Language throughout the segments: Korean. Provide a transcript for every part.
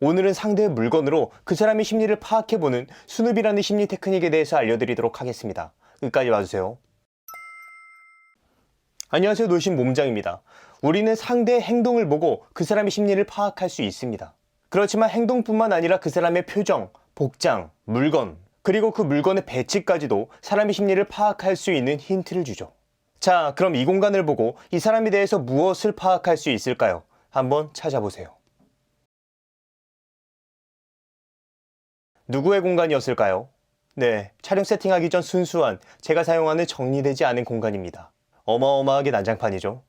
오늘은 상대의 물건으로 그 사람의 심리를 파악해보는 스눕이라는 심리 테크닉에 대해서 알려드리도록 하겠습니다. 끝까지 봐주세요. 안녕하세요, 노신 몸장입니다. 우리는 상대의 행동을 보고 그 사람의 심리를 파악할 수 있습니다. 그렇지만 행동뿐만 아니라 그 사람의 표정, 복장, 물건, 그리고 그 물건의 배치까지도 사람의 심리를 파악할 수 있는 힌트를 주죠. 자, 그럼 이 공간을 보고 이 사람에 대해서 무엇을 파악할 수 있을까요? 한번 찾아보세요. 누구의 공간이었을까요? 네, 촬영 세팅하기 전 순수한 제가 사용하는 정리되지 않은 공간입니다. 어마어마하게 난장판이죠.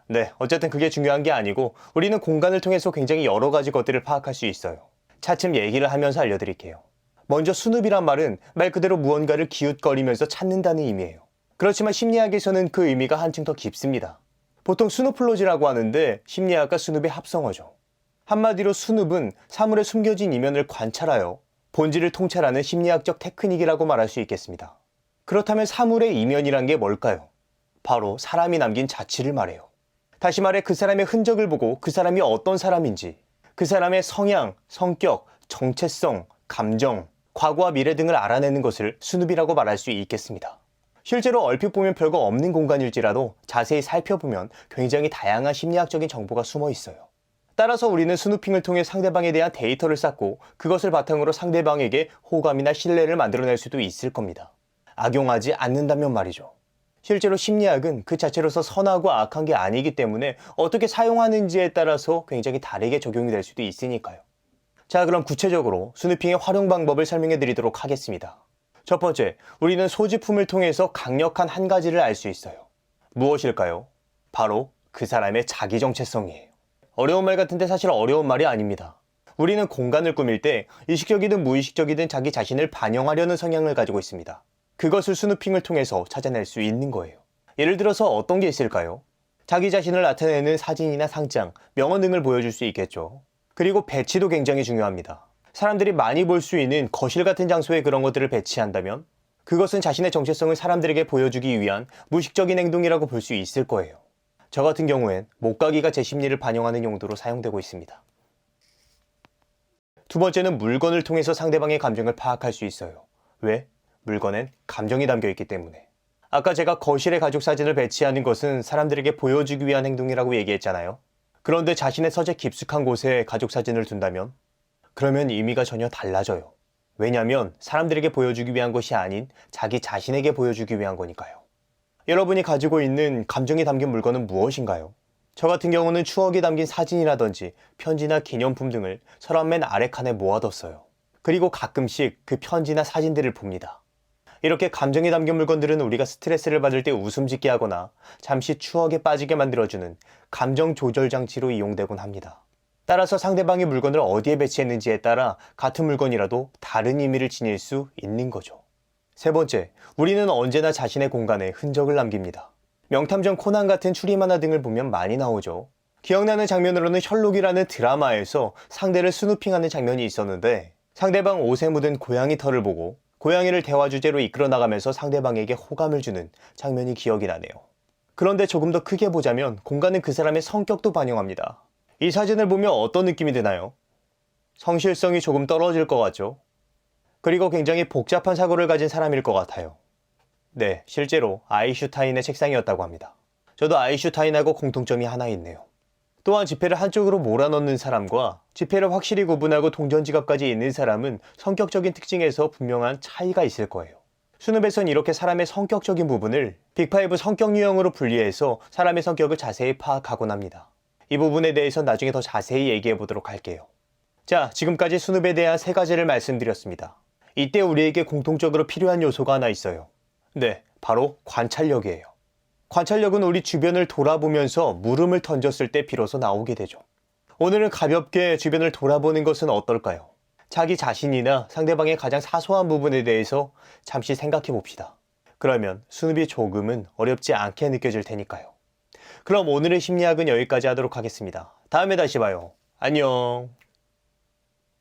네, 어쨌든 그게 중요한 게 아니고 우리는 공간을 통해서 굉장히 여러 가지 것들을 파악할 수 있어요. 차츰 얘기를 하면서 알려드릴게요. 먼저 스눕이란 말은 말 그대로 무언가를 기웃거리면서 찾는다는 의미예요. 그렇지만 심리학에서는 그 의미가 한층 더 깊습니다. 보통 스누플로지라고 하는데 심리학과 스눕의 합성어죠. 한마디로 스눕은 사물의 숨겨진 이면을 관찰하여 본질을 통찰하는 심리학적 테크닉이라고 말할 수 있겠습니다. 그렇다면 사물의 이면이란 게 뭘까요? 바로 사람이 남긴 자취를 말해요. 다시 말해 그 사람의 흔적을 보고 그 사람이 어떤 사람인지, 그 사람의 성향, 성격, 정체성, 감정, 과거와 미래 등을 알아내는 것을 스눕이라고 말할 수 있겠습니다. 실제로 얼핏 보면 별거 없는 공간일지라도 자세히 살펴보면 굉장히 다양한 심리학적인 정보가 숨어 있어요. 따라서 우리는 스누핑을 통해 상대방에 대한 데이터를 쌓고 그것을 바탕으로 상대방에게 호감이나 신뢰를 만들어낼 수도 있을 겁니다. 악용하지 않는다면 말이죠. 실제로 심리학은 그 자체로서 선하고 악한 게 아니기 때문에 어떻게 사용하는지에 따라서 굉장히 다르게 적용이 될 수도 있으니까요. 자, 그럼 구체적으로 스누핑의 활용 방법을 설명해 드리도록 하겠습니다. 첫 번째, 우리는 소지품을 통해서 강력한 한 가지를 알 수 있어요. 무엇일까요? 바로 그 사람의 자기 정체성이에요. 어려운 말 같은데 사실 어려운 말이 아닙니다. 우리는 공간을 꾸밀 때 의식적이든 무의식적이든 자기 자신을 반영하려는 성향을 가지고 있습니다. 그것을 스누핑을 통해서 찾아낼 수 있는 거예요. 예를 들어서 어떤 게 있을까요? 자기 자신을 나타내는 사진이나 상장, 명언 등을 보여줄 수 있겠죠. 그리고 배치도 굉장히 중요합니다. 사람들이 많이 볼 수 있는 거실 같은 장소에 그런 것들을 배치한다면 그것은 자신의 정체성을 사람들에게 보여주기 위한 무의식적인 행동이라고 볼 수 있을 거예요. 저 같은 경우엔 못가기가 제 심리를 반영하는 용도로 사용되고 있습니다. 두 번째는 물건을 통해서 상대방의 감정을 파악할 수 있어요. 왜? 물건엔 감정이 담겨 있기 때문에. 아까 제가 거실에 가족 사진을 배치하는 것은 사람들에게 보여주기 위한 행동이라고 얘기했잖아요. 그런데 자신의 서재 깊숙한 곳에 가족 사진을 둔다면? 그러면 의미가 전혀 달라져요. 왜냐하면 사람들에게 보여주기 위한 것이 아닌 자기 자신에게 보여주기 위한 거니까요. 여러분이 가지고 있는 감정이 담긴 물건은 무엇인가요? 저 같은 경우는 추억이 담긴 사진이라든지 편지나 기념품 등을 서랍 맨 아래 칸에 모아뒀어요. 그리고 가끔씩 그 편지나 사진들을 봅니다. 이렇게 감정이 담긴 물건들은 우리가 스트레스를 받을 때 웃음 짓게 하거나 잠시 추억에 빠지게 만들어주는 감정 조절 장치로 이용되곤 합니다. 따라서 상대방이 물건을 어디에 배치했는지에 따라 같은 물건이라도 다른 의미를 지닐 수 있는 거죠. 세 번째, 우리는 언제나 자신의 공간에 흔적을 남깁니다. 명탐정 코난 같은 추리 만화 등을 보면 많이 나오죠. 기억나는 장면으로는 셜록이라는 드라마에서 상대를 스누핑하는 장면이 있었는데 상대방 옷에 묻은 고양이 털을 보고 고양이를 대화 주제로 이끌어 나가면서 상대방에게 호감을 주는 장면이 기억이 나네요. 그런데 조금 더 크게 보자면 공간은 그 사람의 성격도 반영합니다. 이 사진을 보면 어떤 느낌이 드나요? 성실성이 조금 떨어질 것 같죠? 그리고 굉장히 복잡한 사고를 가진 사람일 것 같아요. 네, 실제로 아인슈타인의 책상이었다고 합니다. 저도 아인슈타인하고 공통점이 하나 있네요. 또한 지폐를 한쪽으로 몰아넣는 사람과 지폐를 확실히 구분하고 동전지갑까지 있는 사람은 성격적인 특징에서 분명한 차이가 있을 거예요. 스눕에선 이렇게 사람의 성격적인 부분을 빅5 성격 유형으로 분리해서 사람의 성격을 자세히 파악하곤 합니다. 이 부분에 대해서 나중에 더 자세히 얘기해 보도록 할게요. 자, 지금까지 스눕에 대한 3가지를 말씀드렸습니다. 이때 우리에게 공통적으로 필요한 요소가 하나 있어요. 네, 바로 관찰력이에요. 관찰력은 우리 주변을 돌아보면서 물음을 던졌을 때 비로소 나오게 되죠. 오늘은 가볍게 주변을 돌아보는 것은 어떨까요? 자기 자신이나 상대방의 가장 사소한 부분에 대해서 잠시 생각해 봅시다. 그러면 스눕이 조금은 어렵지 않게 느껴질 테니까요. 그럼 오늘의 심리학은 여기까지 하도록 하겠습니다. 다음에 다시 봐요. 안녕.